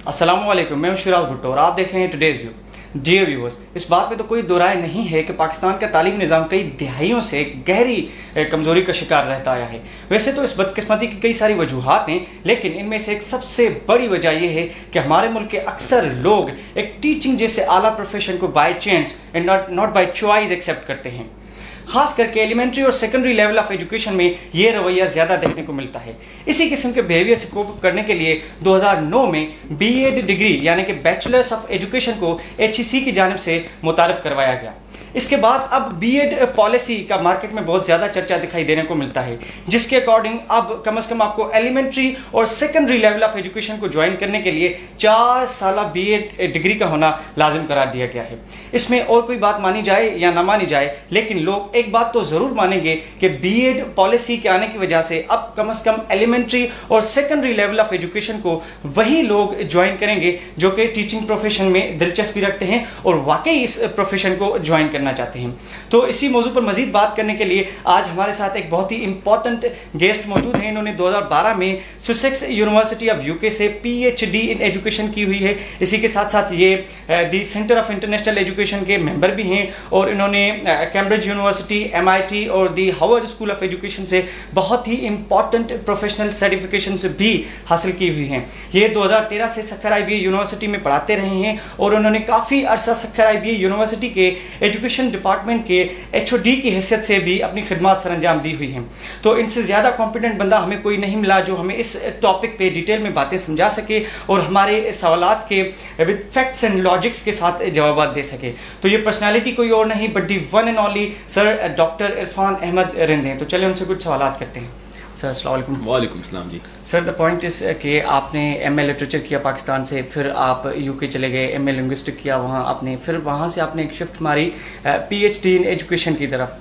अस्सलाम वालेकुम, मैं हूं शिराज भुट्टो और आप देख रहे हैं टुडेज व्यू। डियर व्यूअर्स, इस बात में तो कोई दो राय नहीं है कि पाकिस्तान का तालीम निज़ाम कई दिहाइयों से गहरी कमज़ोरी का शिकार रहता आया है। वैसे तो इस बदकिस्मती की कई सारी वजूहात हैं, लेकिन इनमें से एक सबसे बड़ी वजह यह है कि हमारे मुल्क के अक्सर लोग एक टीचिंग जैसे आला प्रोफेशन को by chance and not by choice accept करते हैं। खास करके एलिमेंट्री और सेकेंडरी लेवल ऑफ एजुकेशन में ये रवैया ज़्यादा देखने को मिलता है। इसी किस्म के बिहेवियर से कोप करने के लिए 2009 में बीएड डिग्री यानी कि बैचलर्स ऑफ एजुकेशन को HEC की जानिब से मुतारिफ करवाया गया। इसके बाद अब बीएड पॉलिसी का मार्केट में बहुत ज़्यादा चर्चा दिखाई देने को मिलता है, जिसके अकॉर्डिंग अब कम से कम आपको एलिमेंट्री और सेकेंडरी लेवल ऑफ एजुकेशन को ज्वाइन करने के लिए 4 साल बीएड डिग्री का होना लाजिम करार दिया गया है। इसमें और कोई बात मानी जाए या ना मानी जाए, लेकिन लोग एक बात तो ज़रूर मानेंगे कि बीएड पॉलिसी के आने की वजह से अब कम से कम एलिमेंट्री और सेकेंडरी लेवल ऑफ एजुकेशन को वही लोग ज्वाइन करेंगे जो कि टीचिंग प्रोफेशन में दिलचस्पी रखते हैं और वाकई इस प्रोफेशन को ज्वाइन करना चाहते हैं। तो इसी मौजू पर मजीद बात करने के लिए आज हमारे साथ एक बहुत ही इंपॉर्टेंट गेस्ट मौजूद हैं। इन्होंने 2012 में सुसेक्स यूनिवर्सिटी ऑफ यूके से PhD इन एजुकेशन की हुई है। इसी के साथ साथ ये the centre of international education के मेंबर भी हैं और इन्होंने कैम्ब्रिज यूनिवर्सिटी, MIT और दी हार्वर्ड स्कूल ऑफ एजुकेशन से बहुत ही इंपॉर्टेंट प्रोफेशनल सर्टिफिकेशन भी हासिल की हुई हैं। ये 2013 से सक्खर IBA यूनिवर्सिटी में पढ़ाते रहे हैं और उन्होंने काफ़ी अरसा सक्खर IBA यूनिवर्सिटी के एजुकेशन डिपार्टमेंट के HOD की हैसियत से भी अपनी खिदमत सर अंजाम दी हुई हैं। तो इनसे ज़्यादा कॉम्पिटेंट बंदा हमें कोई नहीं मिला जो हमें इस टॉपिक पे डिटेल में बातें समझा सके और हमारे सवालात के विद फैक्ट्स एंड लॉजिक्स के साथ जवाब दे सके। तो ये पर्सनालिटी कोई और नहीं but the one and only sir doctor Irfan Ahmed Rind हैं। तो चले उनसे कुछ सवालात करते हैं। सर अस्सलाम वालेकुम। वालेकुम सलाम जी। सर द पॉइंट इज़ कि आपने MA लिटरेचर किया पाकिस्तान से, फिर आप UK चले गए, MA लिंग्विस्टिक किया वहाँ आपने, फिर वहाँ से आपने एक शिफ्ट मारी PhD इन एजुकेशन की तरफ।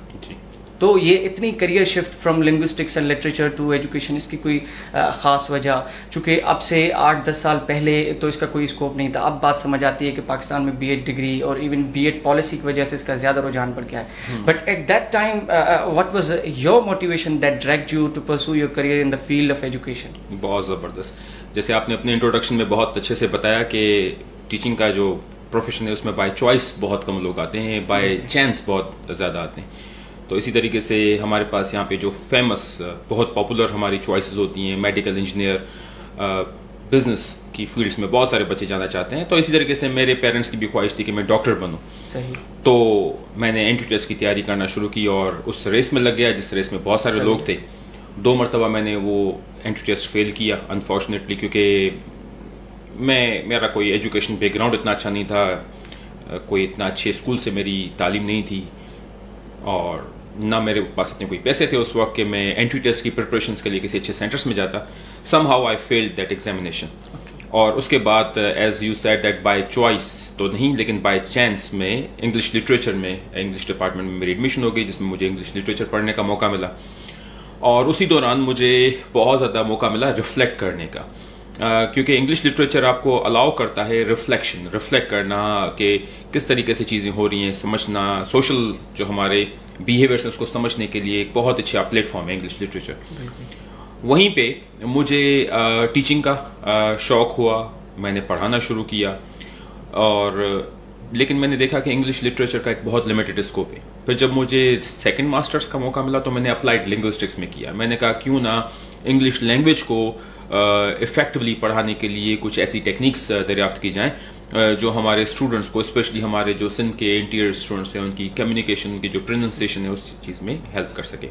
तो ये इतनी career shift from linguistics and literature to education, इसकी कोई ख़ास वजह? चूँकि अब से 8-10 साल पहले तो इसका कोई स्कोप नहीं था। अब बात समझ आती है कि पाकिस्तान में BEd डिग्री और इवन BEd पॉलिसी की वजह से इसका ज़्यादा रुझान बढ़ गया है। But at that time what was your motivation that dragged you to pursue your career in the field of education? बहुत ज़बरदस्त। जैसे आपने अपने इंट्रोडक्शन में बहुत अच्छे से बताया कि टीचिंग का जो प्रोफेशन है उसमें बाय चॉइस बहुत कम लोग आते हैं, बाय चांस बहुत ज़्यादा आते हैं। तो इसी तरीके से हमारे पास यहाँ पे जो फेमस बहुत पॉपुलर हमारी चॉइसेस होती हैं, मेडिकल इंजीनियर, बिजनेस की फील्ड्स में बहुत सारे बच्चे जाना चाहते हैं। तो इसी तरीके से मेरे पेरेंट्स की भी ख्वाहिश थी कि मैं डॉक्टर बनूं। सही। तो मैंने एंट्री टेस्ट की तैयारी करना शुरू की और उस रेस में लग गया जिस रेस में बहुत सारे लोग थे। 2 मरतबा मैंने वो एंट्री टेस्ट फेल किया अनफॉर्चुनेटली, क्योंकि मेरा कोई एजुकेशन बैकग्राउंड इतना अच्छा नहीं था, कोई इतना अच्छे स्कूल से मेरी तालीम नहीं थी और ना मेरे पास इतने कोई पैसे थे उस वक्त कि मैं एंट्री टेस्ट की प्रिपरेशंस के लिए किसी अच्छे सेंटर्स में जाता। Somehow I failed that examination. और उसके बाद as you said that by choice तो नहीं लेकिन बाय चांस में इंग्लिश लिटरेचर में, इंग्लिश डिपार्टमेंट में मेरी एडमिशन हो गई, जिसमें मुझे इंग्लिश लिटरेचर पढ़ने का मौका मिला। और उसी दौरान मुझे बहुत ज़्यादा मौका मिला रिफ्लेक्ट करने का, क्योंकि इंग्लिश लिटरेचर आपको अलाउ करता है रिफ्लेक्ट करना कि किस तरीके से चीज़ें हो रही हैं, समझना, सोशल जो हमारे बिहेवियर्स हैं उसको समझने के लिए एक बहुत अच्छा प्लेटफॉर्म है इंग्लिश लिटरेचर। वहीं पे मुझे टीचिंग का शौक़ हुआ, मैंने पढ़ाना शुरू किया और लेकिन मैंने देखा कि इंग्लिश लिटरेचर का एक बहुत लिमिटेड स्कोप है। फिर जब मुझे सेकंड मास्टर्स का मौका मिला तो मैंने अप्लाइड लिंग्विस्टिक्स में किया। मैंने कहा क्यों ना इंग्लिश लैंग्वेज को इफ़ेक्टिवली पढ़ाने के लिए कुछ ऐसी टेक्निक्स दरियाफ्त की जाएँ जो हमारे स्टूडेंट्स को, स्पेशली हमारे जो सिंध के इंटीरियर स्टूडेंट्स हैं, उनकी कम्युनिकेशन, उनकी जो प्रोनाउंसिएशन है उस चीज़ में हेल्प कर सके।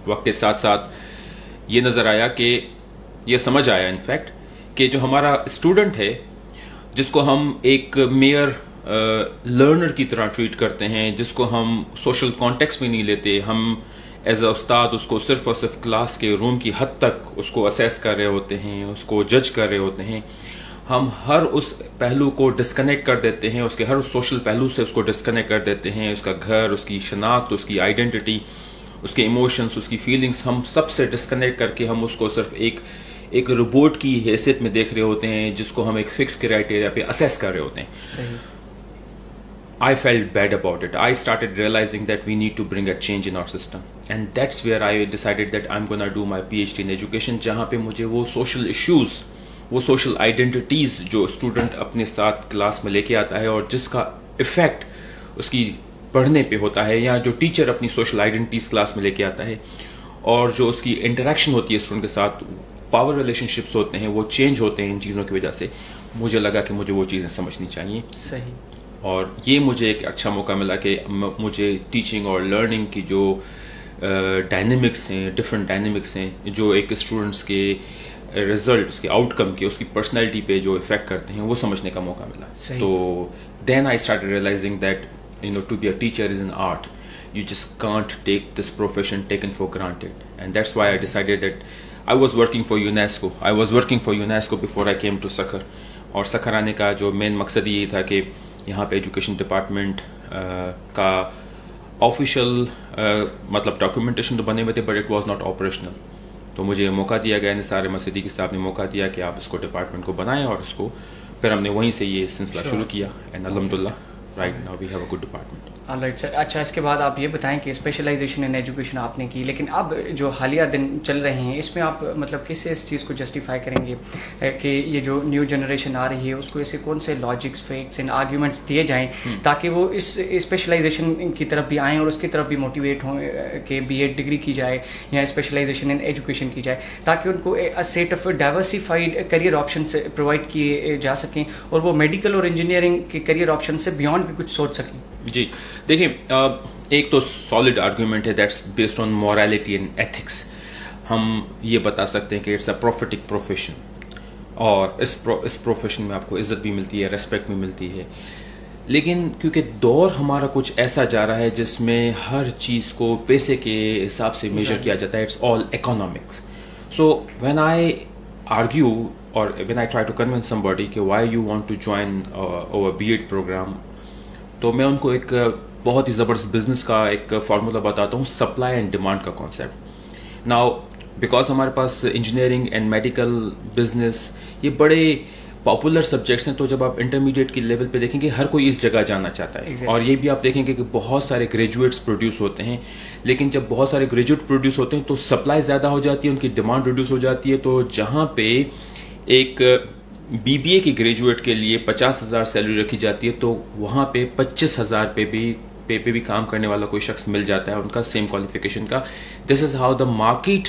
वक्त के साथ साथ ये नज़र आया कि ये समझ आया इनफैक्ट कि जो हमारा स्टूडेंट है जिसको हम एक मेयर लर्नर की तरह ट्रीट करते हैं, जिसको हम सोशल कॉन्टेक्स्ट में नहीं लेते, हम एज अ उस्ताद उसको सिर्फ और सिर्फ क्लास के रूम की हद तक उसको असेस कर रहे होते हैं, उसको जज कर रहे होते हैं, हम हर उस पहलू को डिस्कनेक्ट कर देते हैं, उसके हर उस सोशल पहलू से उसको डिस्कनेक्ट कर देते हैं, उसका घर, उसकी शनाख्त, उसकी आइडेंटिटी, उसके इमोशंस, उसकी फीलिंग्स, हम सबसे डिस्कनेक्ट करके हम उसको सिर्फ एक रोबोट की हैसियत में देख रहे होते हैं जिसको हम एक फिक्स क्राइटेरिया पे असेस कर रहे होते हैं। I felt bad about it. I started realizing that we need to bring a change in our system, and that's where I decided that I'm gonna do my PhD in education, जहाँ पे मुझे वो social issues वो social identities जो student अपने साथ class में लेके आता है और जिसका इफ़ेक्ट उसकी पढ़ने पे होता है, या जो टीचर अपनी सोशल आइडेंटिटीज़ क्लास में लेके आता है और जो उसकी इंटरेक्शन होती है स्टूडेंट के साथ, पावर रिलेशनशिप्स होते हैं, वो चेंज होते हैं इन चीज़ों की वजह से। मुझे लगा कि मुझे वो चीज़ें समझनी चाहिए। सही। और ये मुझे एक अच्छा मौका मिला कि मुझे टीचिंग और लर्निंग की जो डायनेमिक्स हैं, डिफरेंट डायनेमिक्स हैं, जो एक स्टूडेंट्स के रिजल्ट, उसके आउटकम के, उसकी पर्सनैलिटी पे जो इफेक्ट करते हैं, वो समझने का मौका मिला। तो then I started realising that to be a teacher is an art. You just can't take this profession taken for granted, and that's why I decided that I was working for UNESCO. I was working for UNESCO before I came to Sakhar. और सखर आने का जो main मकसद ये था कि यहाँ पे एजुकेशन डिपार्टमेंट का ऑफिशियल मतलब डॉक्यूमेंटेशन तो बने हुए थे, but it was not operational. तो मुझे मौका दिया गया, निसार अहमद सिद्दीकी साहब ने मौका दिया कि आप इसको डिपार्टमेंट को बनाएं, और उसको फिर हमने वहीं से ये सिलसिला शुरू किया। एंड अल्हम्दुलिल्लाह right now we have a good department. Alright sir. अच्छा, इसके बाद आप ये बताएं कि स्पेशलाइजेशन इन एजुकेशन आपने की, लेकिन अब जो हालिया दिन चल रहे हैं इसमें आप मतलब किससे इस चीज़ को जस्टिफाई करेंगे कि ये जो न्यू जनरेशन आ रही है उसको ऐसे कौन से लॉजिक्स, फैक्ट्स एंड आर्ग्यूमेंट्स दिए जाएं ताकि वो इस स्पेशलाइजेशन की तरफ भी आएँ और उसकी तरफ भी मोटिवेट हों कि बीएड डिग्री की जाए या स्पेशलाइजेशन इन एजुकेशन की जाए, ताकि उनको a set of diversified career option provide किए जा सकें और वो मेडिकल और इंजीनियरिंग के करियर ऑप्शन से बियॉन्ड भी कुछ सोच सकें। जी देखिए, एक तो सॉलिड आर्ग्यूमेंट है that's based on morality and ethics. हम ये बता सकते हैं कि इट्स अ प्रॉफिटिक प्रोफेशन, और इस प्रोफेशन में आपको इज्जत भी मिलती है, रेस्पेक्ट भी मिलती है। लेकिन क्योंकि दौर हमारा कुछ ऐसा जा रहा है जिसमें हर चीज़ को पैसे के हिसाब से मेजर किया जाता है, it's all economics. So when I argue और when I try to convince somebody कि why you want to join our BEd program, तो मैं उनको एक बहुत ही ज़बरदस्त बिजनेस का एक फार्मूला बताता हूँ, सप्लाई एंड डिमांड का कॉन्सेप्ट। नाउ बिकॉज हमारे पास इंजीनियरिंग एंड मेडिकल बिजनेस ये बड़े पॉपुलर सब्जेक्ट्स हैं, तो जब आप इंटरमीडिएट की लेवल पे देखेंगे हर कोई इस जगह जाना चाहता है। exactly. और ये भी आप देखेंगे कि बहुत सारे ग्रेजुएट्स प्रोड्यूस होते हैं, लेकिन जब बहुत सारे ग्रेजुएट प्रोड्यूस होते हैं तो सप्लाई ज़्यादा हो जाती है, उनकी डिमांड रिड्यूस हो जाती है। तो जहाँ पे एक बीबीए की ग्रेजुएट के लिए 50,000 सैलरी रखी जाती है, तो वहाँ पे 25,000 पे भी काम करने वाला कोई शख्स मिल जाता है उनका सेम क्वालिफिकेशन का। This is how the market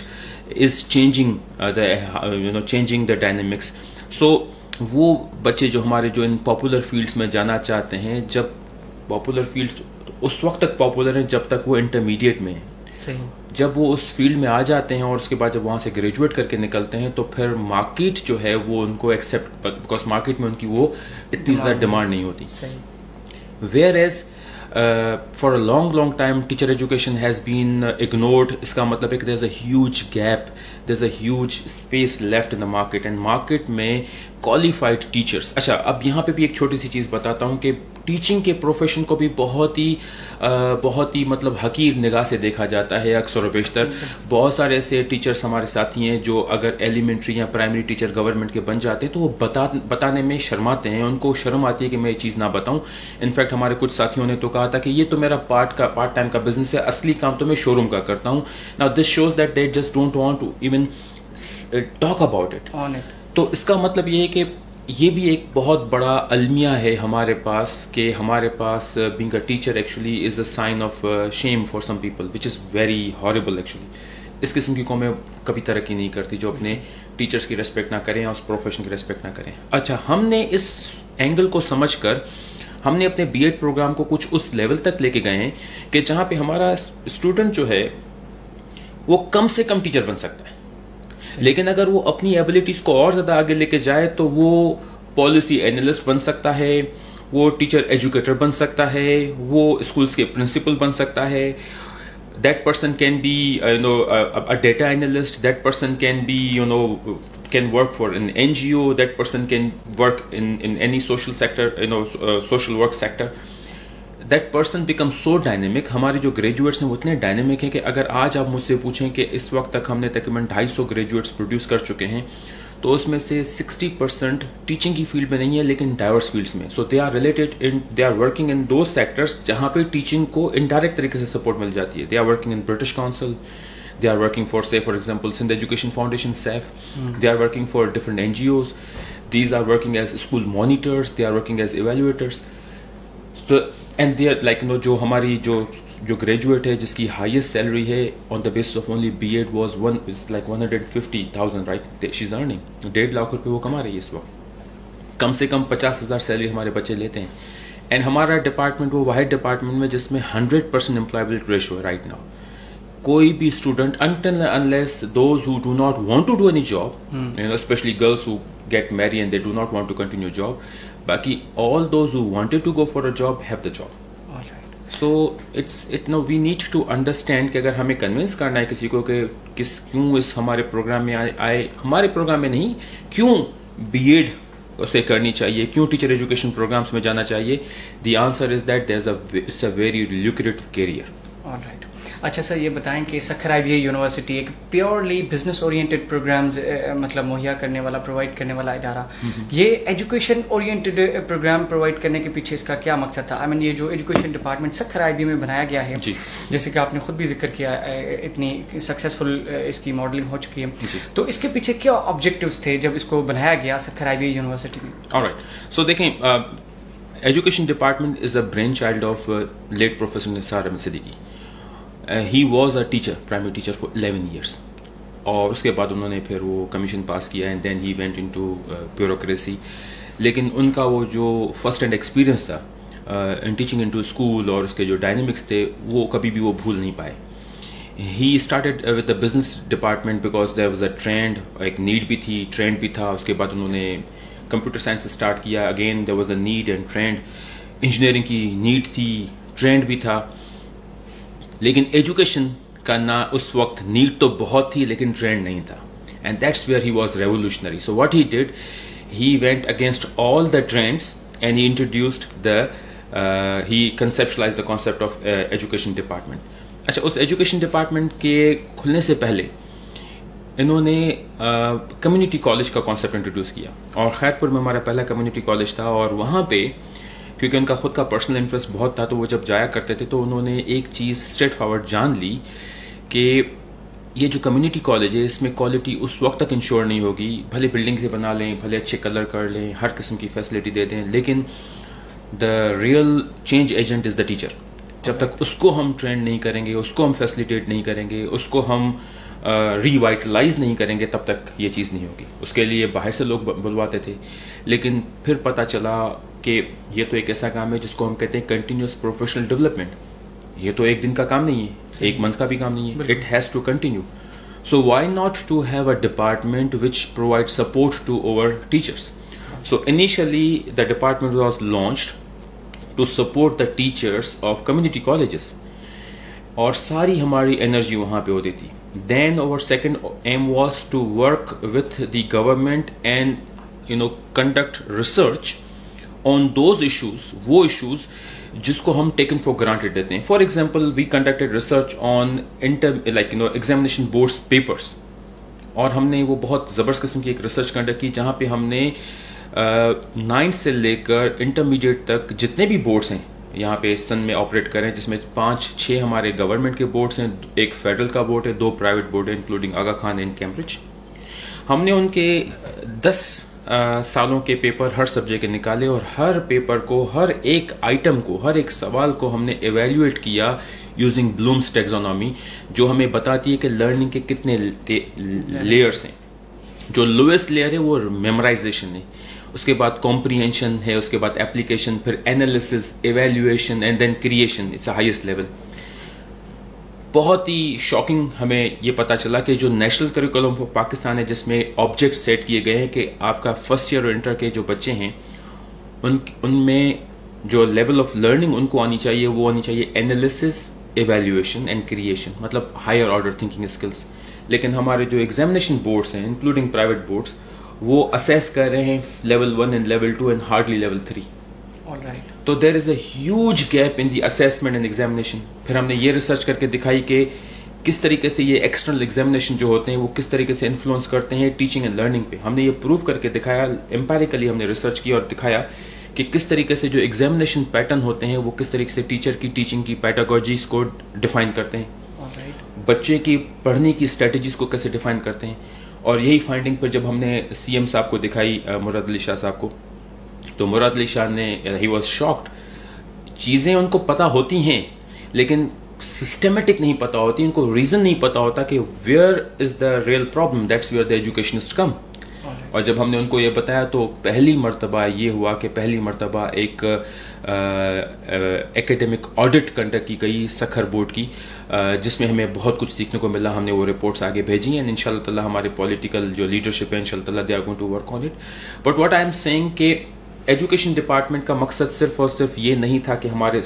is changing the dynamics. So वो बच्चे जो हमारे जो इन पॉपुलर फील्ड्स में जाना चाहते हैं, जब पॉपुलर फील्ड्स उस वक्त तक पॉपुलर हैं जब तक वो इंटरमीडिएट में हैं। सही। जब वो उस फील्ड में आ जाते हैं और उसके बाद जब वहाँ से ग्रेजुएट करके निकलते हैं तो फिर मार्केट जो है वो उनको एक्सेप्ट, बिकॉज मार्केट में उनकी वो इतनी ज़्यादा डिमांड नहीं होती। Where as for a long time teacher education has been ignored. इसका मतलब है कि there is a huge gap, there is a huge space left in the market, and market में क्वालिफाइड टीचर्स। अच्छा, अब यहाँ पे भी एक छोटी सी चीज़ बताता हूँ कि टीचिंग के प्रोफेशन को भी बहुत ही मतलब हकीर निगाह से देखा जाता है अक्सर और बेशतर। बहुत सारे ऐसे टीचर्स हमारे साथी हैं जो अगर एलिमेंट्री या प्राइमरी टीचर गवर्नमेंट के बन जाते हैं तो वो बताने में शर्माते हैं, उनको शर्म आती है कि मैं ये चीज़ ना बताऊं। इनफैक्ट हमारे कुछ साथियों ने तो कहा था कि ये तो मेरा पार्ट टाइम का बिजनेस है, असली काम तो मैं शोरूम का करता हूँ। Now this shows that they just don't want to even talk about it. तो इसका मतलब ये है कि ये भी एक बहुत बड़ा अलमिया है हमारे पास कि हमारे पास being a teacher actually is a sign of shame for some people, which is very horrible actually. इस किस्म की कौमें कभी तरक्की नहीं करती जो अपने टीचर्स की रेस्पेक्ट ना करें और उस प्रोफेशन की रेस्पेक्ट ना करें। अच्छा, हमने इस एंगल को समझकर हमने अपने बीएड प्रोग्राम को कुछ उस लेवल तक लेके गए हैं कि जहाँ पे हमारा स्टूडेंट जो है वो कम से कम टीचर बन सकता है, लेकिन अगर वो अपनी एबिलिटीज को और ज़्यादा आगे लेके जाए तो वो पॉलिसी एनालिस्ट बन सकता है, वो टीचर एजुकेटर बन सकता है, वो स्कूल्स के प्रिंसिपल बन सकता है। That person can be a data analyst, that person can be can work for an NGO, that person can work in any social sector, social work sector. That person become so dynamic. हमारे जो graduates हैं वो इतने dynamic हैं कि अगर आज आप मुझसे पूछें कि इस वक्त तक हमने तकरीबन 250 ग्रेजुएट्स प्रोड्यूस कर चुके हैं, तो उसमें से 60% टीचिंग की फील्ड में नहीं है लेकिन डाइवर्स फील्ड्स में। सो दे आर वर्किंग इन दो सेक्टर्स जहाँ पे टीचिंग को इनडायरेक्ट तरीके से सपोर्ट मिल जाती है। They are working in British Council, They are working for, say, for example, Sindh Education Foundation, SAF. They are working for different NGOs. These are working as school monitors. They are working as evaluators. So, and they are like, जो हमारी जो graduate है जिसकी highest salary है on the basis of only BEd was it's like 150,000, right? She is earning 1.5 lakh रुपए वो कमा रही है इस वक्त। कम से कम 50,000 सैलरी हमारे बच्चे लेते हैं। एंड हमारा डिपार्टमेंट वो वाहिद डिपार्टमेंट में जिसमें 100% एम्प्लॉयबिलिटी रेशियो है राइट नाउ। कोई भी student until unless those who do not want to do any job, specially girls who get married and they do not want to continue job, बाकी all those who wanted to go for a job have the job. So we need to understand कि अगर हमें convince करना है किसी को कि क्यों इस हमारे प्रोग्राम में आए, हमारे प्रोग्राम में नहीं, क्यों बीएड उसे करनी चाहिए, क्यों टीचर एजुकेशन प्रोग्राम्स में जाना चाहिए, the answer is that it's a very lucrative career. Alright, अच्छा सर ये बताएं कि सखर IBA यूनिवर्सिटी एक प्योरली बिजनेस ओरिएंटेड प्रोग्राम्स मतलब मुहैया करने वाला, प्रोवाइड करने वाला इदारा, ये एजुकेशन ओरिएंटेड प्रोग्राम प्रोवाइड करने के पीछे इसका क्या मकसद था? आई मीन ये जो एजुकेशन डिपार्टमेंट सखर IBA में बनाया गया है, जैसे कि आपने खुद भी जिक्र किया, इतनी सक्सेसफुल इसकी मॉडलिंग हो चुकी है, तो इसके पीछे क्या ऑब्जेक्टिव्स थे जब इसको बनाया गया सखर IBA यूनिवर्सिटी में? ऑलराइट, सो देखें, education department is a brain child of late professor Nisar Ahmed Siddiqui. He was a teacher, primary teacher for 11 years, और उसके बाद उन्होंने फिर वो कमीशन पास किया and then he went into bureaucracy. लेकिन उनका वो जो फर्स्ट हैंड एक्सपीरियंस था इन टीचिंग इनटू स्कूल और उसके जो डायनेमिक्स थे वो कभी भी वो भूल नहीं पाए। He started with the business department because there was a trend, एक नीड भी थी, ट्रेंड भी था। उसके बाद उन्होंने कंप्यूटर साइंस स्टार्ट किया, again there was a need and trend. Engineering की नीड थी, ट्रेंड भी था, लेकिन एजुकेशन का ना उस वक्त नीड तो बहुत थी लेकिन ट्रेंड नहीं था। And that's where he was revolutionary. So what he did, he went against all the trends and he introduced he conceptualised the concept of education department. अच्छा, उस एजुकेशन डिपार्टमेंट के खुलने से पहले इन्होंने कम्युनिटी कॉलेज का कॉन्सेप्ट इंट्रोड्यूस किया, और खैरपुर में हमारा पहला कम्युनिटी कॉलेज था, और वहाँ पे क्योंकि उनका खुद का पर्सनल इंटरेस्ट बहुत था तो वो जब जाया करते थे तो उन्होंने एक चीज़ स्ट्रेट फॉरवर्ड जान ली कि ये जो कम्युनिटी कॉलेज है इसमें क्वालिटी उस वक्त तक इंश्योर नहीं होगी, भले बिल्डिंग से बना लें, भले अच्छे कलर कर लें, हर किस्म की फैसिलिटी दे दें, लेकिन the real change agent is the teacher. जब तक उसको हम ट्रेंड नहीं करेंगे, उसको हम फैसिलिटेट नहीं करेंगे, उसको हम रिवाइटलाइज नहीं करेंगे, तब तक ये चीज़ नहीं होगी। उसके लिए बाहर से लोग बुलवाते थे, लेकिन फिर पता चला कि ये तो एक ऐसा काम है जिसको हम कहते हैं कंटिन्यूस प्रोफेशनल डेवलपमेंट। ये तो एक दिन का काम नहीं है, एक मंथ का भी काम नहीं है, it has to continue. So why not to have a department which provide support to our teachers? So initially the department was launched to support the teachers of community colleges, और सारी हमारी energy वहाँ पे होती थी। Then our second aim was to work with the government and conduct research on those issues, वो issues जिसको हम taken for granted देते हैं। For example, we conducted research on examination boards papers, और हमने वो बहुत ज़बरदस्त किस्म की एक रिसर्च कंडक्ट की जहाँ पे हमने 9th से लेकर इंटरमीडिएट तक जितने भी बोर्ड्स हैं यहाँ पे सन में ऑपरेट करें, जिसमें 5-6 हमारे गवर्नमेंट के बोर्ड्स हैं, एक फेडरल का बोर्ड है, 2 प्राइवेट बोर्ड है including Aga Khan and Cambridge. हमने उनके 10 सालों के पेपर हर सब्जेक्ट के निकाले, और हर पेपर को, हर एक आइटम को, हर एक सवाल को हमने एवेल्यूएट किया यूजिंग ब्लूम्स टैक्सोनॉमी, जो हमें बताती है कि लर्निंग के कितने लेयर्स हैं। जो लोएस्ट लेयर है वो मेमोराइजेशन है, उसके बाद कॉम्प्रीहेंशन है, उसके बाद एप्लीकेशन, फिर analysis, evaluation and then creation, it's highest level. बहुत ही शॉकिंग हमें ये पता चला कि जो नेशनल करिकुलम ऑफ पाकिस्तान है जिसमें ऑब्जेक्ट सेट किए गए हैं कि आपका फर्स्ट ईयर और इंटर के जो बच्चे हैं उनमें जो लेवल ऑफ लर्निंग उनको आनी चाहिए वो आनी चाहिए एनालिसिस, एवेल्यूएशन एंड क्रिएशन, मतलब हायर ऑर्डर थिंकिंग स्किल्स। लेकिन हमारे जो एग्जामिनेशन बोर्ड्स हैं इंक्लूडिंग प्राइवेट बोर्ड्स वो असेस कर रहे हैं level 1 and level 2 and hardly level 3। तो there is a huge gap in the assessment and examination. फिर हमने ये रिसर्च करके दिखाई कि किस तरीके से ये एक्सटर्नल एग्जामिनेशन जो होते हैं वो किस तरीके से इन्फ्लुएंस करते हैं टीचिंग एंड लर्निंग पे। हमने ये प्रूव करके दिखाया, एम्पेरिकली हमने रिसर्च किया और दिखाया कि किस तरीके से जो एग्जामिनेशन पैटर्न होते हैं वो किस तरीके से टीचर की टीचिंग की पैडागोजीज को डिफाइन करते हैं। बच्चे की पढ़ने की स्ट्रेटजीज़ को कैसे डिफाइन करते हैं। और यही फाइंडिंग पर जब हमने CM साहब को दिखाई, मुराद अली शाह साहब को, तो मुराद अली शाह ने, ही वॉज शॉक्ड। चीज़ें उनको पता होती हैं लेकिन सिस्टमेटिक नहीं पता होती, इनको रीज़न नहीं पता होता कि where is the real problem, that's where the educationist come. और जब हमने उनको ये बताया तो पहली मर्तबा ये हुआ कि पहली मर्तबा एक एकेडमिक ऑडिट कंडक्ट की गई सखर बोर्ड की, जिसमें हमें बहुत कुछ सीखने को मिला। हमने वो रिपोर्ट्स आगे भेजी हैं, इंशाल्लाह ताला हमारे पॉलिटिकल जो लीडरशिप है इंशाल्लाह ताला they are going to work on it. But what I am saying कि एजुकेशन डिपार्टमेंट का मकसद सिर्फ और सिर्फ ये नहीं था कि हमारे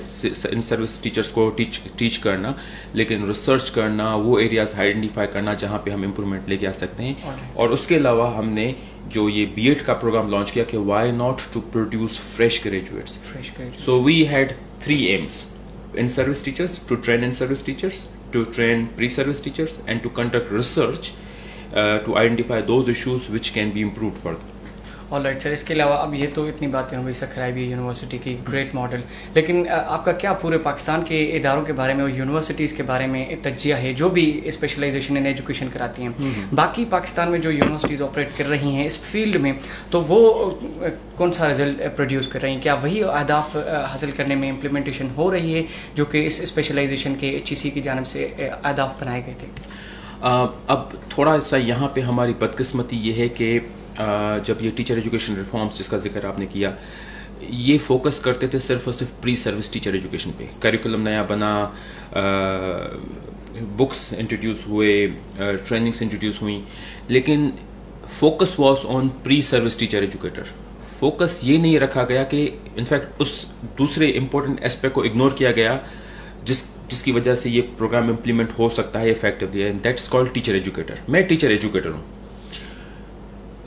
इन सर्विस टीचर्स को टीच करना, लेकिन रिसर्च करना, वो एरियाज आइडेंटिफाई करना जहाँ पे हम इम्प्रूवमेंट लेके आ सकते हैं। और उसके अलावा हमने जो ये B.Ed का प्रोग्राम लॉन्च किया कि why not to produce fresh graduates. So we had 3 aims: in service teachers, to train in service teachers, to train pre-service teachers, and to conduct research to identify those issues which can be improved further. Alright sir, इसके अलावा अब ये तो इतनी बातें हो गई Sukkur IBA university की ग्रेट मॉडल, लेकिन आपका क्या पूरे पाकिस्तान के इदारों के बारे में और यूनिवर्सिटीज़ के बारे में तज्जिया है जो भी स्पेशलाइजेशन इन एजुकेशन कराती हैं? बाकी पाकिस्तान में जो यूनिवर्सिटीज़ ऑपरेट कर रही हैं इस फील्ड में, तो वो कौन सा रिजल्ट प्रोड्यूस कर रही हैं? क्या वही अहदाफ हासिल करने में इम्प्लीमेंटेशन हो रही है जो कि इस स्पेशलाइजेशन के HEC की जानिब से अहदाफ बनाए गए थे? अब थोड़ा सा यहाँ पे हमारी बदकिस्मती ये है कि जब ये टीचर एजुकेशन रिफॉर्म्स जिसका जिक्र आपने किया, ये फोकस करते थे सिर्फ और सिर्फ प्री सर्विस टीचर एजुकेशन पे। करिकुलम नया बना, बुक्स इंट्रोड्यूस हुए, ट्रेनिंग्स इंट्रोड्यूस हुई, लेकिन focus was on pre service teacher educator. Focus ये नहीं रखा गया कि इनफैक्ट उस दूसरे इंपॉर्टेंट एस्पेक्ट को इग्नोर किया गया जिसकी वजह से ये प्रोग्राम इम्प्लीमेंट हो सकता है effectively, and that's called teacher educator. मैं टीचर एजुकेटर हूँ,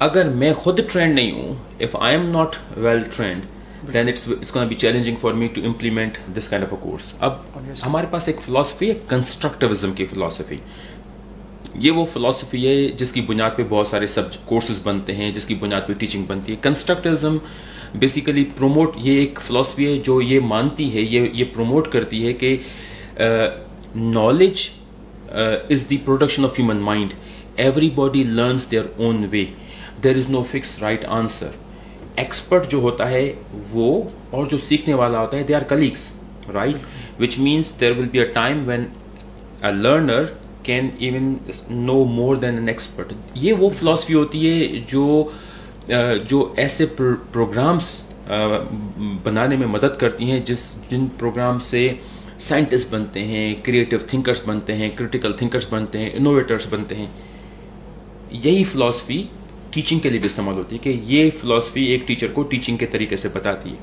अगर मैं खुद ट्रेंड नहीं हूँ, if I am not well trained, then it's gonna be challenging for me to implement this kind of a course. अब हमारे पास एक फिलॉसफी है, कंस्ट्रक्टिविज्म की फिलॉसफी। ये वो फिलॉसफी है जिसकी बुनियाद पे बहुत सारे सब कोर्सेज बनते हैं, जिसकी बुनियाद पे टीचिंग बनती है। कंस्ट्रक्टिविज्म बेसिकली प्रोमोट, ये एक फिलॉसफी है जो ये मानती है, ये प्रोमोट करती है कि knowledge is the production of human mind, everybody learns their own way, there is no fix right answer. Expert जो होता है वो और जो सीखने वाला होता है, they are colleagues, right, which means there will be a time when a learner can even know more than an expert. ये वो फिलॉसफी होती है जो ऐसे प्रोग्राम्स बनाने में मदद करती हैं जिन प्रोग्राम से साइंटिस्ट बनते हैं, क्रिएटिव थिंकर्स बनते हैं, क्रिटिकल थिंकर्स बनते हैं, इनोवेटर्स बनते हैं। यही फिलॉसफी टीचिंग के लिए भी इस्तेमाल होती है कि ये फिलॉसफी एक टीचर को टीचिंग के तरीके से बताती है।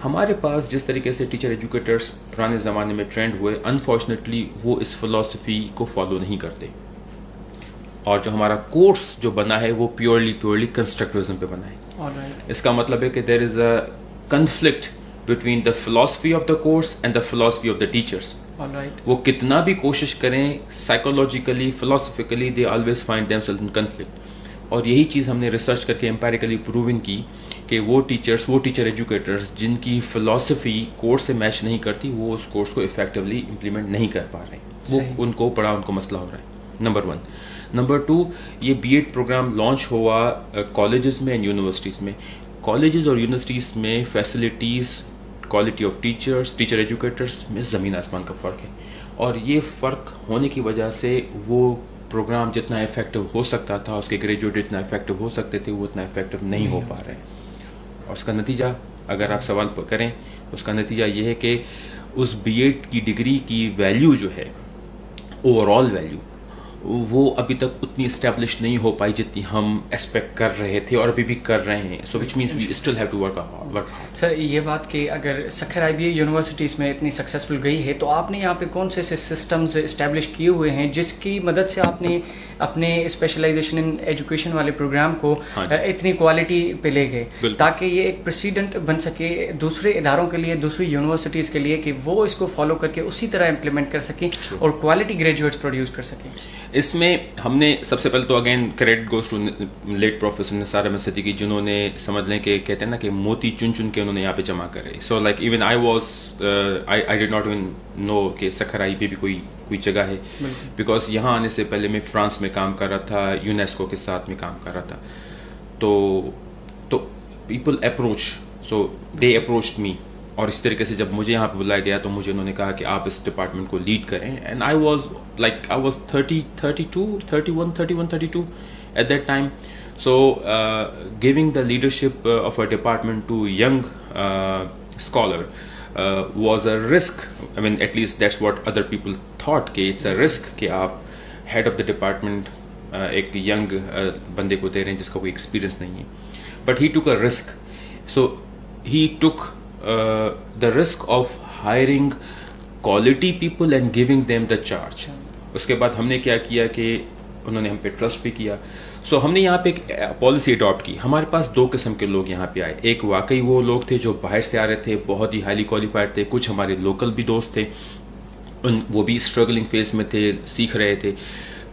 हमारे पास जिस तरीके से टीचर एजुकेटर्स पुराने ज़माने में ट्रेंड हुए, अनफॉर्चुनेटली वो इस फिलॉसफी को फॉलो नहीं करते, और जो हमारा कोर्स जो बना है वो प्योरली कंस्ट्रक्टिविज्म पे बना है। इसका मतलब है कि there is a conflict between the philosophy of the course and the philosophy of the teachers. वो कितना भी कोशिश करें psychologically, philosophically, they always find themselves in conflict. और यही चीज़ हमने रिसर्च करके एम्पेरिकली प्रूवन की कि वो टीचर एजुकेटर्स जिनकी फ़िलासफ़ी कोर्स से मैच नहीं करती, वो उस कोर्स को इफेक्टिवली इम्प्लीमेंट नहीं कर पा रहे हैं। वो उनको मसला हो रहा है, नंबर 1। नंबर 2, ये B.Ed प्रोग्राम लॉन्च हुआ कॉलेजेस में एंड यूनिवर्सिटीज़ में। कॉलेजेस और यूनिवर्सिटीज़ में facilities, quality of teacher educators में ज़मीन आसमान का फ़र्क है, और ये फ़र्क होने की वजह से वो प्रोग्राम जितना इफेक्टिव हो सकता था, उसके ग्रेजुएट जितना इफेक्टिव हो सकते थे, वो उतना इफेक्टिव नहीं हो पा रहे। और उसका नतीजा अगर आप सवाल करें, उसका नतीजा ये है कि उस B.Ed की डिग्री की वैल्यू जो है, ओवरऑल वैल्यू, वो अभी तक उतनी इस्टेब्लिश नहीं हो पाई जितनी हम एक्सपेक्ट कर रहे थे और अभी भी कर रहे हैं। So which means we still have to work hard. Sir, ये बात कि अगर सखर IBA यूनिवर्सिटीज़ में इतनी सक्सेसफुल गई है, तो आपने यहाँ पे कौन से ऐसे सिस्टम्स इस्टेब्लिश किए हुए हैं जिसकी मदद से आपने अपने स्पेशलाइजेशन इन एजुकेशन वाले प्रोग्राम को इतनी क्वालिटी पे ले गए, ताकि ये एक प्रेसिडेंट बन सके दूसरे इदारों के लिए, दूसरी यूनिवर्सिटीज़ के लिए, कि वो इसको फॉलो करके उसी तरह इम्प्लीमेंट कर सकें और क्वालिटी ग्रेजुएट्स प्रोड्यूस कर सकें? इसमें हमने सबसे पहले तो again credit goes to late professor Nisar Ahmed Siddiqui, जिन्होंने समझ लें कि कहते हैं ना कि मोती चुन चुन के उन्होंने यहाँ पे जमा करे. So like even I did not even know कि सकराई पे भी कोई जगह है, बिकॉज यहाँ आने से पहले मैं फ्रांस में काम कर रहा था, यूनेस्को के साथ में काम कर रहा था. तो पीपल अप्रोच, सो दे अप्रोच्ड मी, और इस तरीके से जब मुझे यहाँ पे बुलाया गया तो मुझे उन्होंने कहा कि आप इस डिपार्टमेंट को लीड करें. And I was 31-32 at that time. So giving the leadership of a department to a young scholar was a risk. I mean, at least that's what other people thought, कि it's a risk कि आप head of the department एक young बंदे को दे रहे हैं जिसका कोई experience नहीं है. But he took a risk. So he took the risk of hiring quality people and giving them the charge. उसके बाद हमने क्या किया कि उन्होंने हम पे ट्रस्ट भी किया. सो हमने यहाँ पे एक पॉलिसी अडॉप्ट की. हमारे पास दो किस्म के लोग यहाँ पे आए. एक वाकई वो लोग थे जो बाहर से आ रहे थे, बहुत ही हाईली क्वालिफाइड थे. कुछ हमारे लोकल भी दोस्त थे, वो भी स्ट्रगलिंग फेज में थे, सीख रहे थे.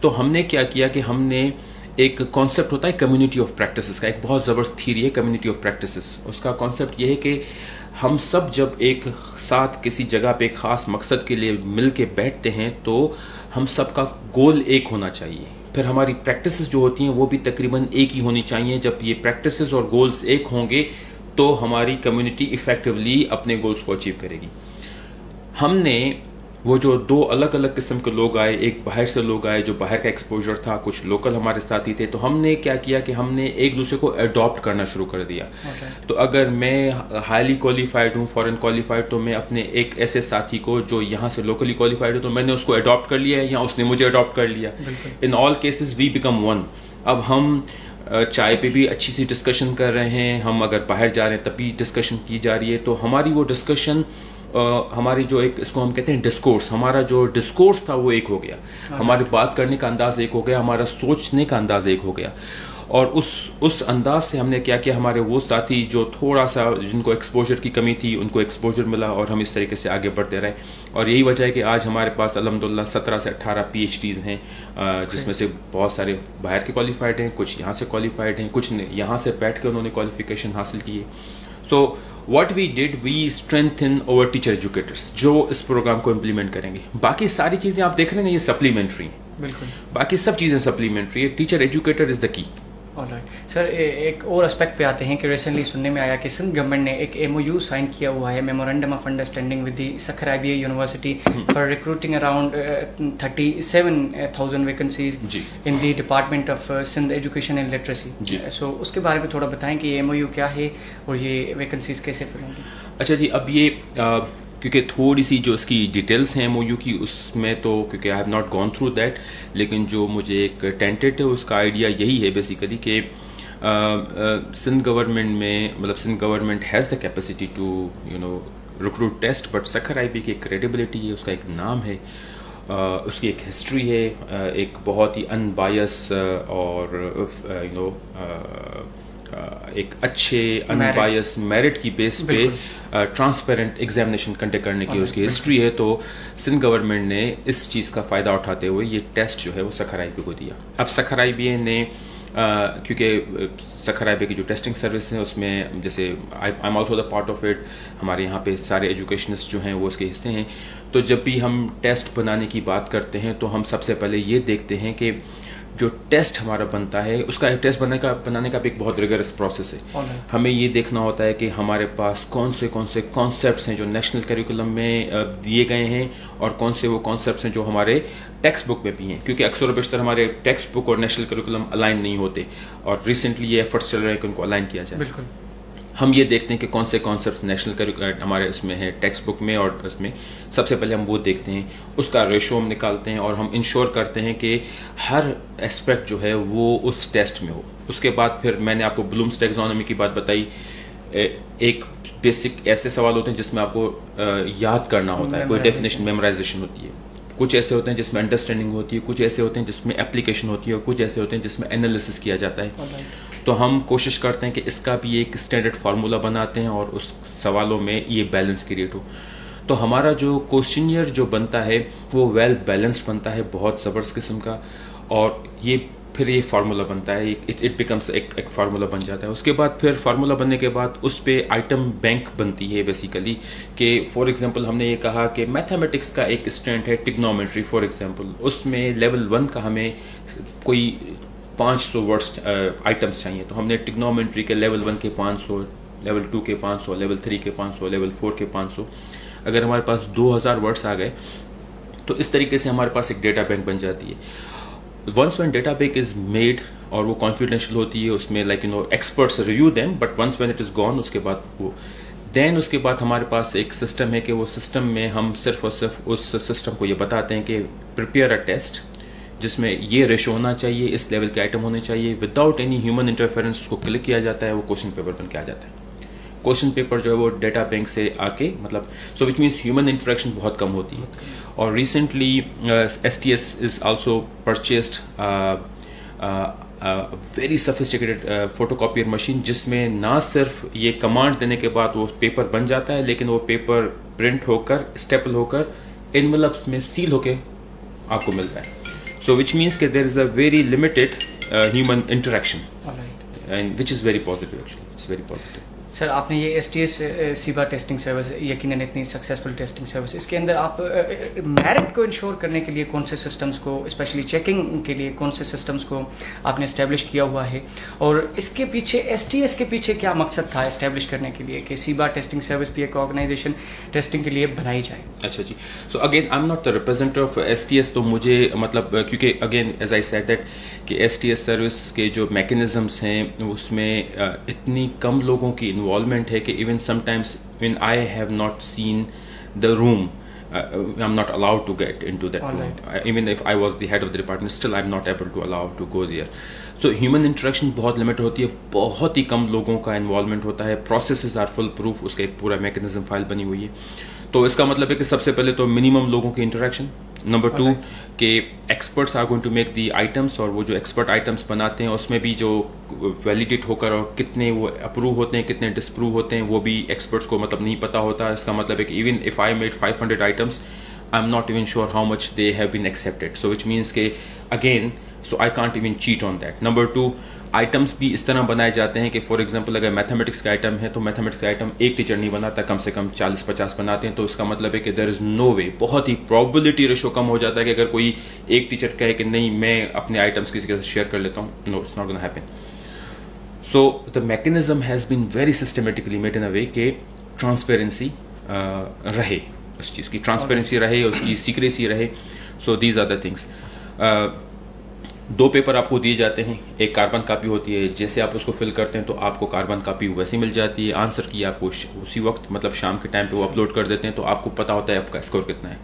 तो हमने क्या किया कि हमने एक कॉन्सेप्ट होता है कम्युनिटी ऑफ प्रैक्टिसेस का, एक बहुत ज़बरदस्त थ्योरी है कम्युनिटी ऑफ प्रैक्टिसेस. उसका कॉन्सेप्ट ये है कि हम सब जब एक साथ किसी जगह पे खास मकसद के लिए मिल के बैठते हैं तो हम सबका गोल एक होना चाहिए. फिर हमारी प्रैक्टिसेस जो होती हैं वो भी तकरीबन एक ही होनी चाहिए. जब ये प्रैक्टिसेस और गोल्स एक होंगे तो हमारी कम्युनिटी इफेक्टिवली अपने गोल्स को अचीव करेगी. हमने वो जो दो अलग अलग किस्म के लोग आए, एक बाहर से लोग आए जो बाहर का एक्सपोजर था, कुछ लोकल हमारे साथी थे, तो हमने क्या किया कि हमने एक दूसरे को अडॉप्ट करना शुरू कर दिया. तो अगर मैं हाईली क्वालिफाइड हूँ, फॉरेन क्वालिफाइड, तो मैं अपने एक ऐसे साथी को जो यहाँ से लोकली क्वालिफाइड है तो मैंने उसको अडॉप्ट कर लिया या उसने मुझे अडॉप्ट कर लिया. In all cases we become one. अब हम चाय पे भी अच्छी सी डिस्कशन कर रहे हैं, हम अगर बाहर जा रहे हैं तब भी डिस्कशन की जा रही है. तो हमारी वो डिस्कशन हमारी जो एक इसको हम कहते हैं डिस्कोर्स, हमारा जो डिस्कोर्स था वो एक हो गया. हमारी बात करने का अंदाज एक हो गया, हमारा सोचने का अंदाज एक हो गया. और उस अंदाज से हमने क्या किया, हमारे वो साथी जो थोड़ा सा जिनको एक्सपोजर की कमी थी उनको एक्सपोजर मिला और हम इस तरीके से आगे बढ़ते रहे. और यही वजह है कि आज हमारे पास अल्हम्दुलिल्लाह 17 से 18 PhDs हैं, जिसमें से बहुत सारे बाहर के क्वालिफाइड हैं, कुछ यहाँ से क्वालिफाइड हैं, कुछ यहाँ से बैठ के उन्होंने क्वालिफिकेशन हासिल की है. सो what we did, we strengthen our teacher educators जो इस प्रोग्राम को इम्प्लीमेंट करेंगे. बाकी सारी चीज़ें आप देख रहे हैं ये सप्लीमेंट्री हैं, बिल्कुल बाकी सब चीज़ें सप्लीमेंट्री है. Teacher educator is the key. Alright sir, एक और एस्पेक्ट पे आते हैं कि रिसेंटली सुनने में आया कि सिंध गवर्नमेंट ने एक MOU साइन किया हुआ है, memorandum of understanding with the Sukkur IBA university for recruiting around 37,000 vacancies in the department of Sindh education and literacy. So उसके बारे में थोड़ा बताएं कि ये MOU क्या है और ये वैकेंसीज कैसे फिल होंगी. अच्छा जी, अब ये क्योंकि थोड़ी सी जो इसकी डिटेल्स हैं MOU की, उसमें तो क्योंकि I have not gone through that, लेकिन जो मुझे एक टेंटेटिव उसका आइडिया यही है बेसिकली कि सिंध गवर्नमेंट में, मतलब Sindh government has the capacity to recruit test, but Sukkur IBA की एक क्रेडिबिलिटी है, उसका एक नाम है, उसकी एक हिस्ट्री है, एक बहुत ही अनबायस और एक अच्छे अनबायस मेरिट की बेस पे ट्रांसपेरेंट एग्जामिनेशन कंडक्ट करने की उसकी हिस्ट्री है. तो सिंध गवर्नमेंट ने इस चीज़ का फ़ायदा उठाते हुए ये टेस्ट जो है वो सखर IBA को दिया. अब सखर IBA ने क्योंकि सखर IBA की जो टेस्टिंग सर्विस है उसमें जैसे I am also the part of it, हमारे यहाँ पे सारे एजुकेशनिस्ट जो हैं वो उसके हिस्से हैं. तो जब भी हम टेस्ट बनाने की बात करते हैं तो हम सबसे पहले ये देखते हैं कि जो टेस्ट हमारा बनता है उसका एक टेस्ट बनाने का भी एक बहुत रिगरस प्रोसेस है. हमें ये देखना होता है कि हमारे पास कौन से कॉन्सेप्ट्स हैं जो नेशनल करिकुलम में दिए गए हैं और कौन से वो कॉन्सेप्ट्स हैं जो हमारे टेक्स्ट बुक में भी हैं, क्योंकि अक्सर बेशतर हमारे टेक्स्ट बुक और नेशनल करिकुलम अलाइन नहीं होते और रिसेंटली ये एफर्ट्स चल रहे हैं कि उनको अलाइन किया जाए. बिल्कुल हम ये देखते हैं कि कौन से कॉन्सेप्ट्स नेशनल हमारे इसमें है टेक्स्ट बुक में, और उसमें सबसे पहले हम वो देखते हैं, उसका रेशो हम निकालते हैं और हम इंश्योर करते हैं कि हर एस्पेक्ट जो है वो उस टेस्ट में हो. उसके बाद फिर मैंने आपको ब्लूम्स टैक्सोनॉमी की बात बताई. एक बेसिक ऐसे सवाल होते हैं जिसमें आपको याद करना होता है, कोई डेफिनेशन मेमोराइजेशन होती है, कुछ ऐसे होते हैं जिसमें अंडरस्टैंडिंग होती है, कुछ ऐसे होते हैं जिसमें एप्लीकेशन होती है और कुछ ऐसे होते हैं जिसमें एनालिसिस किया जाता है. तो हम कोशिश करते हैं कि इसका भी एक स्टैंडर्ड फार्मूला बनाते हैं और उस सवालों में ये बैलेंस क्रिएट हो. तो हमारा जो क्वेश्चनियर जो बनता है वो वेल बैलेंस्ड बनता है, बहुत ज़बरदस्त किस्म का. और ये फिर ये फार्मूला बनता है, इट बिकम्स एक फार्मूला बन जाता है। उसके बाद फिर फार्मूला बनने के बाद उस पर आइटम बैंक बनती है बेसिकली, कि फॉर एग्जांपल हमने ये कहा कि मैथमेटिक्स का एक स्टैंड है टिग्नोमेट्री फॉर एग्जांपल, उसमें लेवल 1 का हमें कोई 500 वर्ड्स आइटम्स चाहिए, तो हमने टिग्नोमेट्री के लेवल 1 के 500, लेवल 2 के 500, लेवल 3 के 500, लेवल 4 के 500, अगर हमारे पास 2000 वर्ड्स आ गए तो इस तरीके से हमारे पास एक डेटा बैंक बन जाती है। Once when data bank is made और वो कॉन्फिडेंशियल होती है, उसमें like experts review them, but once when it is gone उसके बाद वो देन उसके बाद हमारे पास एक सिस्टम है कि वो सिस्टम में हम सिर्फ और सिर्फ उस सिस्टम को ये बताते हैं कि प्रिपेयर अ टेस्ट जिसमें ये रेशो होना चाहिए, इस लेवल के आइटम होने चाहिए, विदाउट एनी ह्यूमन इंटरफेरेंस उसको क्लिक किया जाता है, वो क्वेश्चन पेपर बन के आ जाता है। क्वेश्चन पेपर जो है वो डेटा बैंक से आके मतलब सो विच मीन्स ह्यूमन इंटरेक्शन बहुत कम होती है। और recently STS is also purchased very sophisticated photocopier machine, जिसमें ना सिर्फ ये कमांड देने के बाद वो पेपर बन जाता है, लेकिन वो पेपर प्रिंट होकर स्टेपल होकर एनवेलप्स में सील होके आपको मिलता है। सो विच मीन्स कि there is a very limited human interaction and which is very positive, actually it's very positive. Sir आपने ये STS सीबा टेस्टिंग सर्विस यकीनन इतनी सक्सेसफुल टेस्टिंग सर्विस, इसके अंदर आप मेरिट को इंश्योर करने के लिए कौन से सिस्टम्स को, स्पेशली चेकिंग के लिए कौन से सिस्टम्स को आपने इस्टेब्लिश किया हुआ है, और इसके पीछे STS के पीछे क्या मकसद था इस्टेब्लिश करने के लिए कि सीबा टेस्टिंग सर्विस भी एक ऑर्गेनाइजेशन टेस्टिंग के लिए बनाई जाए? अच्छा जी, so again I am not the representative of STS, तो मुझे मतलब क्योंकि again as I said that कि STS सर्विस के जो मैकेनिज्म्स हैं उसमें इतनी कम लोगों की इन्वॉल्वमेंट है कि even sometimes when I have not seen the room, I'm not allowed to get into that room. Even if I was the head of the department, still I'm not able to allow to go there. So human interaction बहुत limit होती है, बहुत ही कम लोगों का involvement होता है, processes are full proof, उसका एक पूरा मैकेनिज्म फाइल बनी हुई है। तो इसका मतलब है कि सबसे पहले तो मिनिमम लोगों की इंटरेक्शन, नंबर 2 कि experts are going to make the items, और वो जो एक्सपर्ट आइटम्स बनाते हैं उसमें भी जो वैलिडेट होकर और कितने वो अप्रूव होते हैं कितने डिसप्रूव होते हैं वो भी एक्सपर्ट्स को मतलब नहीं पता होता। इसका मतलब है कि even if I made 500 items I am not even sure how much they have been accepted, so which means के again so I can't even cheat on that. Number 2 items भी इस तरह बनाए जाते हैं कि फॉर एग्जांपल अगर mathematics का आइटम है तो मैथमेटिक्स का आइटम एक टीचर नहीं बनाता, कम से कम 40-50 बनाते हैं, तो इसका मतलब है कि देयर इज़ नो वे, बहुत ही प्रोबेबिलिटी रेशो कम हो जाता है कि अगर कोई एक टीचर कहे कि नहीं मैं अपने आइटम्स किसी के साथ शेयर कर लेता हूँ, no it's not gonna happen. So the mechanism has been very systematically made in a way कि ट्रांसपेरेंसी रहे, उस चीज़ की ट्रांसपेरेंसी रहे, उसकी सीक्रेसी रहे। So these are the things. 2 paper आपको दिए जाते हैं, एक कार्बन कापी होती है, जैसे आप उसको फिल करते हैं तो आपको कार्बन कापी वैसी मिल जाती है, आंसर की आपको उसी वक्त मतलब शाम के टाइम पे वो अपलोड कर देते हैं, तो आपको पता होता है आपका स्कोर कितना है।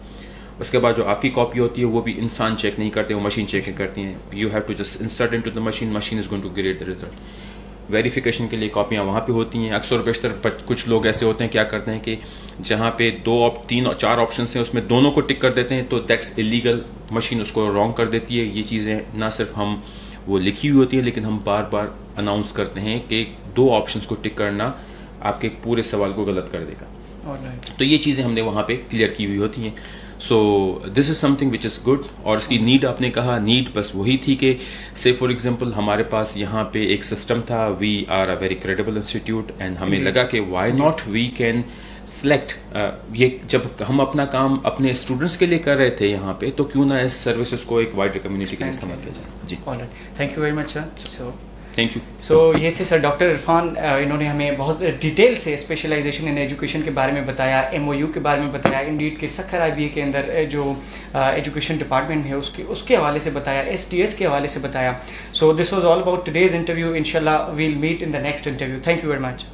उसके बाद जो आपकी कॉपी होती है वो भी इंसान चेक नहीं करते, वो मशीन चेकिंग करती हैं। You have to just insert into the machine, machine is going to grade the result. Verification के लिए कॉपियाँ वहाँ पे होती हैं। अक्सर बेशतर कुछ लोग ऐसे होते हैं क्या करते हैं कि जहाँ पे 2 और 3 और 4 ऑप्शन हैं उसमें दोनों को टिक कर देते हैं, तो दैट्स इलीगल, मशीन उसको रॉन्ग कर देती है। ये चीज़ें ना सिर्फ हम वो लिखी हुई होती है लेकिन हम बार बार अनाउंस करते हैं कि 2 ऑप्शंस को टिक करना आपके पूरे सवाल को गलत कर देगा। तो ये चीज़ें हमने वहाँ पे क्लियर की हुई होती हैं। So this is something which is good. और इसकी नीड आपने कहा, नीड बस वही थी कि से फॉर एग्जांपल हमारे पास यहाँ पे एक सिस्टम था, we are a very credible institute, and हमें लगा कि why not we can select ये, जब हम अपना काम अपने स्टूडेंट्स के लिए कर रहे थे यहाँ पे, तो क्यों ना इस सर्विसेज को एक वाइडर कम्युनिटी के लिए इस्तेमाल किया जाए। जी, thank you very much sir. So thank you. So ये थे सर डॉक्टर इरफान, इन्होंने हमें बहुत डिटेल से स्पेशलाइजेशन इन एजुकेशन के बारे में बताया, MOU के बारे में बताया, इंडीड के सक्खर IBA के अंदर जो एजुकेशन डिपार्टमेंट है उसके हवाले से बताया, STS के हवाले से बताया। So this was all about today's interview. इंशाल्लाह we'll meet in the next interview. Thank you very much.